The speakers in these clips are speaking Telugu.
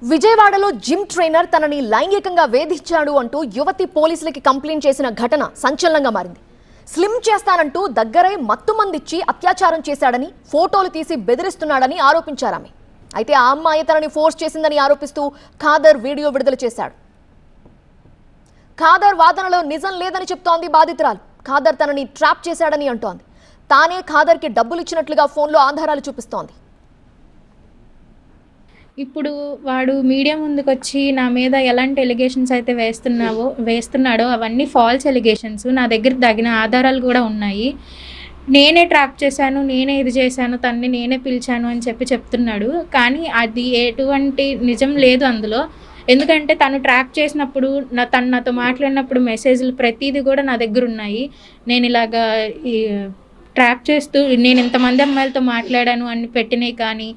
విజయవాడలో జిమ్ ట్రైనర్ తనని లైంగికంగా వేధించాడు అంటూ యువతి పోలీసులకి కంప్లైంట్ చేసిన ఘటన సంచలనంగా మారింది. స్లిమ్ చేస్తానంటూ దగ్గరై మత్తుమందిచ్చి అత్యాచారం చేశాడని, ఫోటోలు తీసి బెదిరిస్తున్నాడని ఆరోపించారామె. అయితే ఆ అమ్మాయి తనని ఫోర్స్ చేసిందని ఆరోపిస్తూ ఖాదర్ వీడియో విడుదల చేశాడు. ఖాదర్ వాదనలో నిజం లేదని చెప్తోంది బాధితురాలు. ఖాదర్ తనని ట్రాప్ చేశాడని అంటోంది. తానే ఖాదర్కి డబ్బులు ఇచ్చినట్లుగా ఫోన్లో ఆధారాలు చూపిస్తోంది. ఇప్పుడు వాడు మీడియా ముందుకొచ్చి నా మీద ఎలాంటి ఎలిగేషన్స్ అయితే వేస్తున్నాడో అవన్నీ ఫాల్స్ ఎలిగేషన్స్. నా దగ్గర తగిన ఆధారాలు కూడా ఉన్నాయి. నేనే ట్రాప్ చేశాను, నేనే ఇది చేశాను, తన్ని నేనే పిలిచాను అని చెప్తున్నాడు. కానీ అది ఎటువంటి నిజం లేదు అందులో. ఎందుకంటే తను ట్రాప్ చేసినప్పుడు తను నాతో మాట్లాడినప్పుడు మెసేజ్లు ప్రతిదీ కూడా నా దగ్గర ఉన్నాయి. నేను ఇలాగా ట్రాప్ చేస్తూ నేను ఇంతమంది అమ్మాయిలతో మాట్లాడాను అని పెట్టినవి, కానీ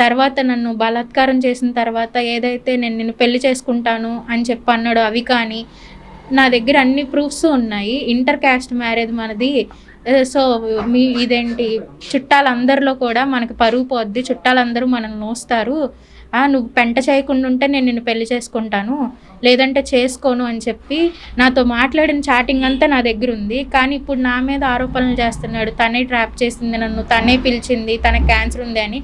తర్వాత నన్ను బలాత్కారం చేసిన తర్వాత ఏదైతే నేను నిన్ను పెళ్లి చేసుకుంటాను అని అన్నాడో అవి కానీ నా దగ్గర అన్ని ప్రూఫ్స్ ఉన్నాయి. ఇంటర్ క్యాస్ట్ మ్యారేజ్ మనది. సో ఇదేంటి, చుట్టాలందరిలో కూడా మనకి పరువు పోద్ది, చుట్టాలందరూ మనల్ని మోస్తారు. నువ్వు పెంట చేయకుండా ఉంటే నేను నిన్ను పెళ్లి చేసుకుంటాను, లేదంటే చేసుకోను అని చెప్పి నాతో మాట్లాడిన చాటింగ్ అంతా నా దగ్గర ఉంది. కానీ ఇప్పుడు నా మీద ఆరోపణలు చేస్తున్నాడు. తనే ట్రాప్ చేసింది నన్ను, తనే పిలిచింది, తనకు క్యాన్సర్ ఉంది అని.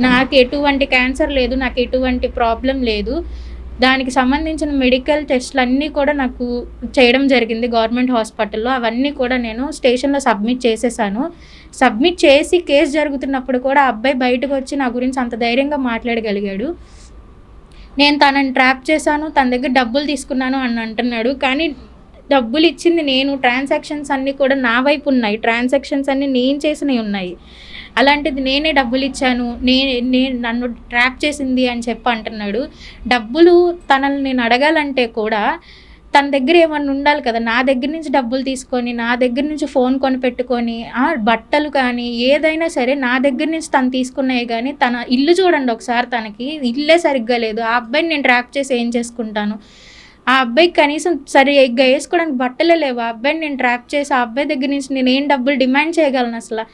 నాకు ఎటువంటి క్యాన్సర్ లేదు, నాకు ఎటువంటి ప్రాబ్లం లేదు. దానికి సంబంధించిన మెడికల్ టెస్ట్లు అన్నీ కూడా నాకు చేయడం జరిగింది గవర్నమెంట్ హాస్పిటల్లో. అవన్నీ కూడా నేను స్టేషన్లో సబ్మిట్ చేసేసాను. సబ్మిట్ చేసి కేసు జరుగుతున్నప్పుడు కూడా అబ్బాయి బయటకు వచ్చి నా గురించి అంత ధైర్యంగా మాట్లాడగలిగాడు. నేను తనని ట్రాప్ చేశాను, తన దగ్గర డబ్బులు తీసుకున్నాను అని అంటున్నాడు. కానీ డబ్బులు ఇచ్చింది నేను, ట్రాన్సాక్షన్స్ అన్నీ కూడా నా వైపు ఉన్నాయి, ట్రాన్సాక్షన్స్ అన్నీ నేను చేసినవి ఉన్నాయి. అలాంటిది నేనే డబ్బులు ఇచ్చాను, నన్ను ట్రాప్ చేసింది అని అంటున్నాడు. డబ్బులు తనని నేను అడగాలంటే కూడా తన దగ్గర ఏమన్నా ఉండాలి కదా. నా దగ్గర నుంచి డబ్బులు తీసుకొని, నా దగ్గర నుంచి ఫోన్ కొని పెట్టుకొని, బట్టలు కానీ ఏదైనా సరే నా దగ్గర నుంచి తను తీసుకున్నాయి. కానీ తన ఇల్లు చూడండి ఒకసారి, తనకి ఇల్లే సరిగ్గా లేదు. ఆ అబ్బాయిని నేను ట్రాప్ చేసి ఏం చేసుకుంటాను? ఆ అబ్బాయికి కనీసం సరిగ్గా వేసుకోవడానికి బట్టలే లేవు. ఆ అబ్బాయిని నేను ట్రాప్ చేసి ఆ అబ్బాయి దగ్గర నుంచి నేను ఏం డబ్బులు డిమాండ్ చేయగలను అసలు?